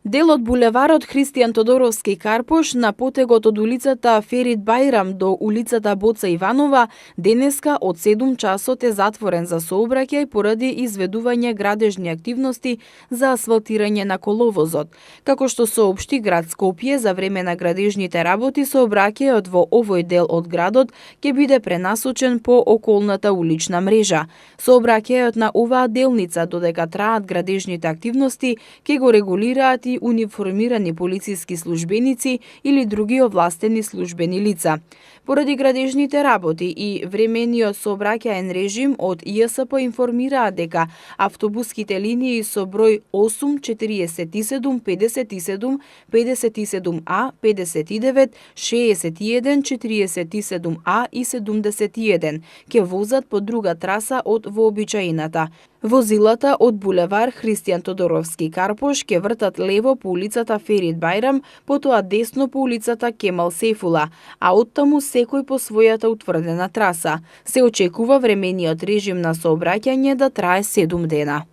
Дел од булеварот Христијан Тодоровски Карпош на потегот од улицата Ферит Бајрам до улицата Боца Иванова денеска од 7 часот е затворен за сообраќај поради изведување градежни активности за асфалтирање на коловозот. Како што соопшти град Скопје, за време на градежните работи сообраќајот во овој дел од градот ќе биде пренасочен по околната улична мрежа. Сообраќајот на оваа делница додека траат градежните активности ќе го регулираат и униформирани полициски службеници или други овластени службени лица. Поради градежните работи и времениот сообраќаен режим од ЈСП информираат дека автобуските линии со број 8, 47, 57, 57А, 59, 61, 47А и 71 ќе возат по друга траса од вообичаената. Возилата од булевар Христијан Тодоровски Карпош ќе вртат лево по улицата Ферит Бајрам, потоа десно по улицата Кемал Сейфула, а оттаму секој по својата утврдена траса. Се очекува времениот режим на сообраќање да трае 7 дена.